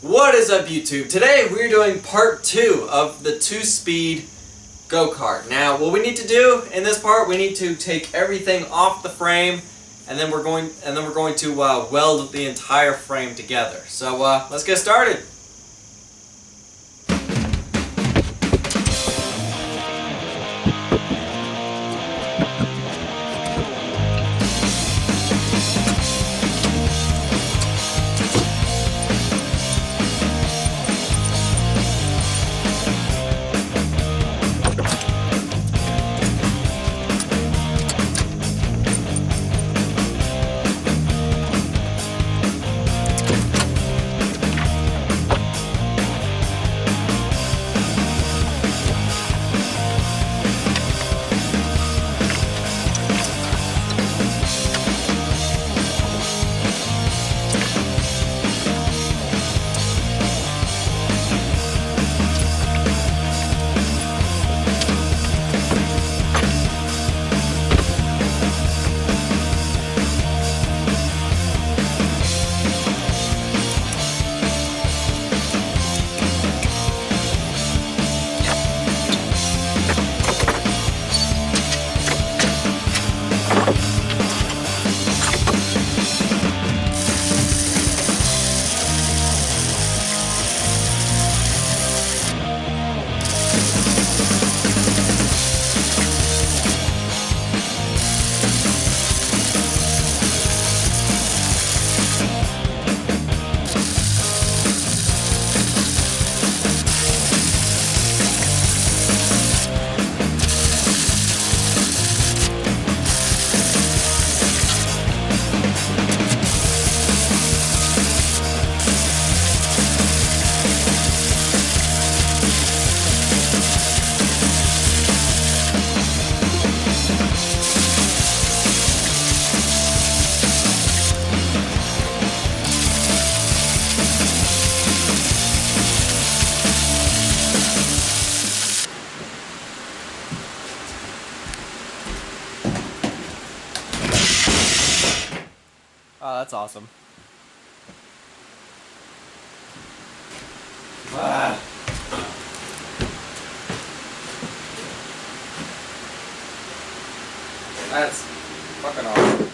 What is up, YouTube? Today we're doing part 2 of the 2-speed go-kart. Now, what we need to do in this part, we need to take everything off the frame, and then we're going to weld the entire frame together. So let's get started. Oh, that's awesome. Ah. That's fucking awesome.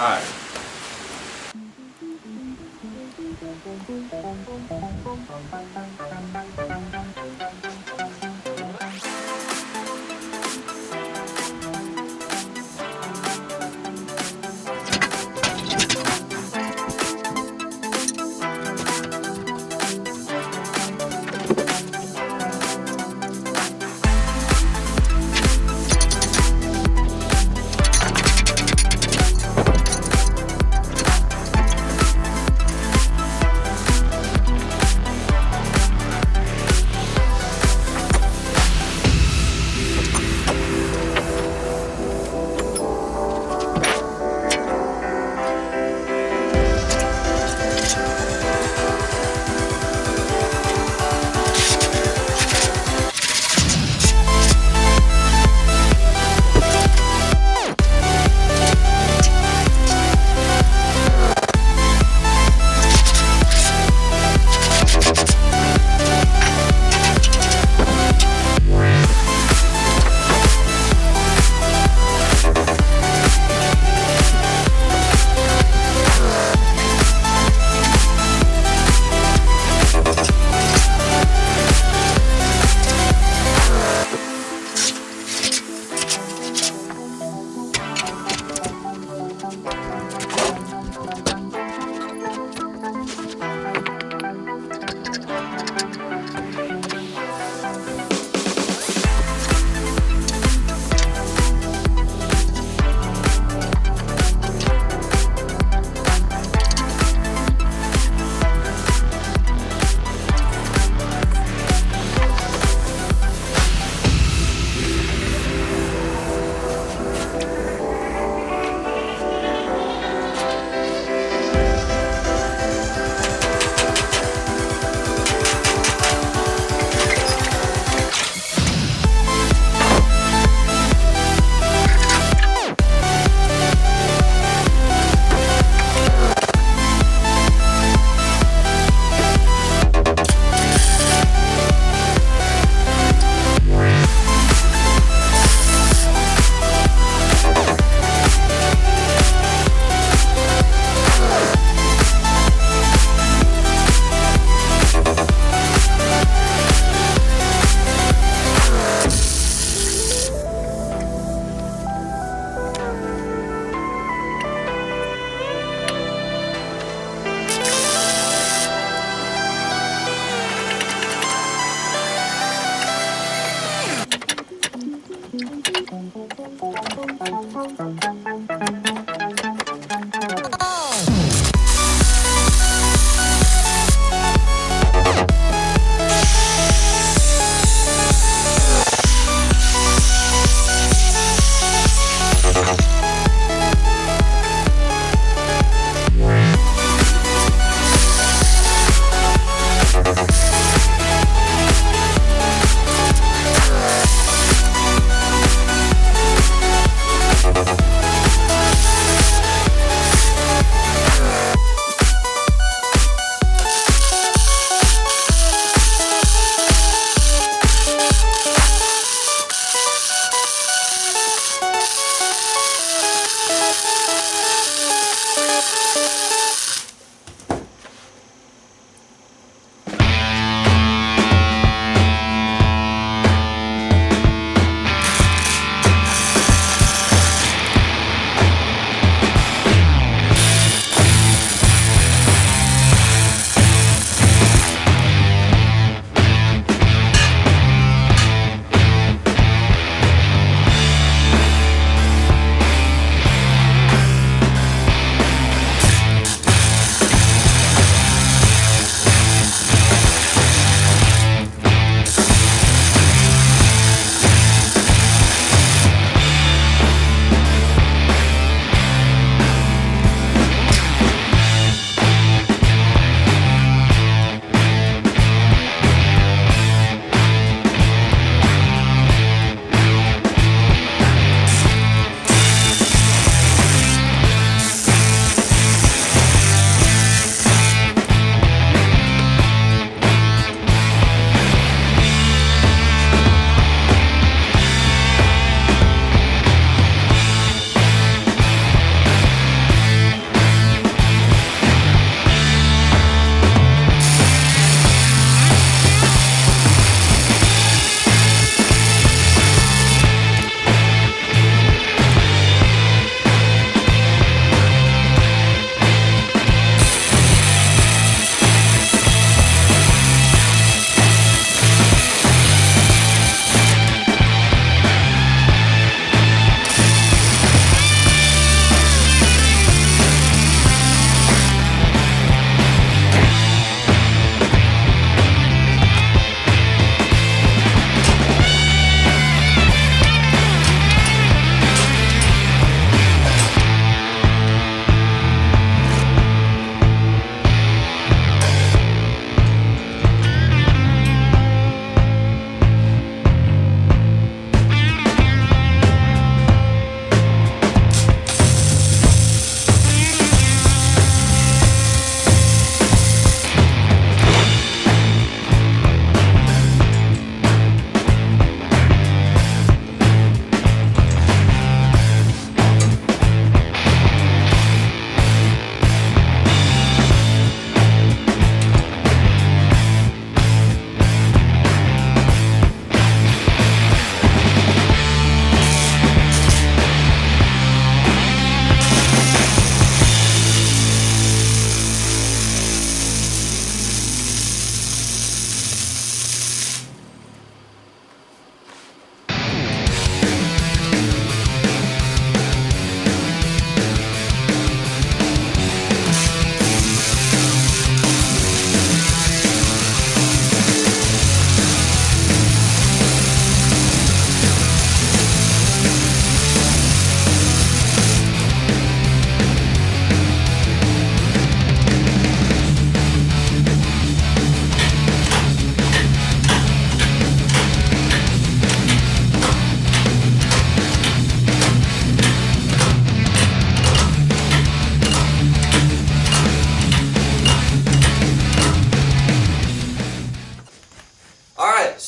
Alright.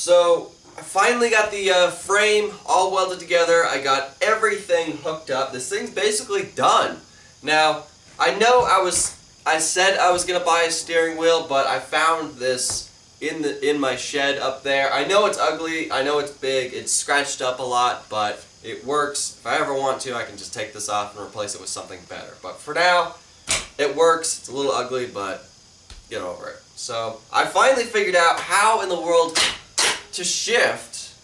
So I finally got the frame all welded together. I got everything hooked up. This thing's basically done. Now, I know I said I was gonna buy a steering wheel, but I found this in my shed up there. I know it's ugly, I know it's big, it's scratched up a lot, but it works. If I ever want to, I can just take this off and replace it with something better. But for now, it works. It's a little ugly, but get over it. So I finally figured out how in the world to shift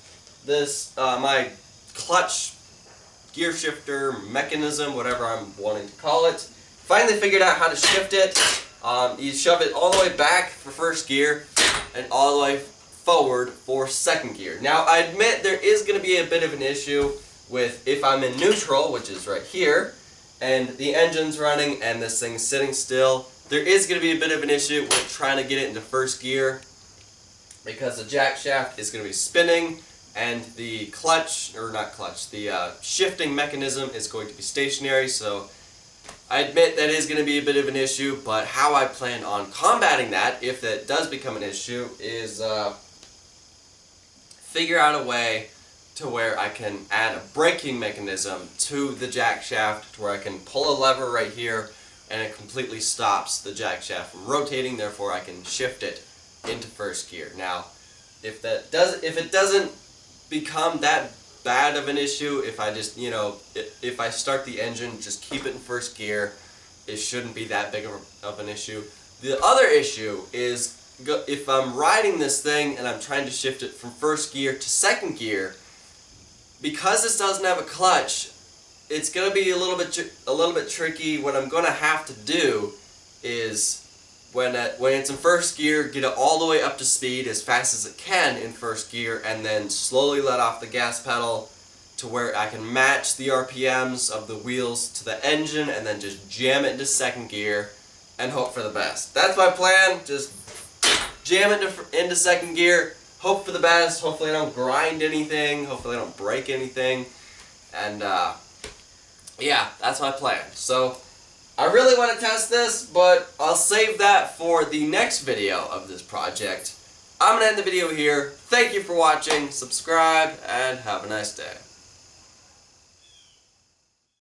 this, my clutch gear shifter mechanism, whatever I'm wanting to call it. Finally figured out how to shift it. You shove it all the way back for first gear and all the way forward for second gear. Now I admit there is going to be a bit of an issue with if I'm in neutral, which is right here, and the engine's running and this thing's sitting still. There is going to be a bit of an issue with trying to get it into first gear because the jack shaft is going to be spinning and the clutch, or not clutch, the shifting mechanism is going to be stationary. So I admit that is going to be a bit of an issue, but how I plan on combating that, if that does become an issue, is figure out a way to where I can add a braking mechanism to the jack shaft to where I can pull a lever right here and it completely stops the jack shaft from rotating, therefore I can shift it into first gear. Now, if it doesn't become that bad of an issue, if I just, if I start the engine, just keep it in first gear, it shouldn't be that big of an issue. The other issue is if I'm riding this thing and I'm trying to shift it from first gear to second gear, because this doesn't have a clutch, it's going to be a little bit tricky. What I'm going to have to do is when it's in first gear, get it all the way up to speed as fast as it can in first gear, and then slowly let off the gas pedal to where I can match the RPMs of the wheels to the engine, and then just jam it into second gear and hope for the best. That's my plan. Just jam it into second gear, hope for the best. Hopefully I don't grind anything, hopefully I don't break anything, and yeah, that's my plan. So I really want to test this, but I'll save that for the next video of this project. I'm going to end the video here. Thank you for watching, subscribe, and have a nice day.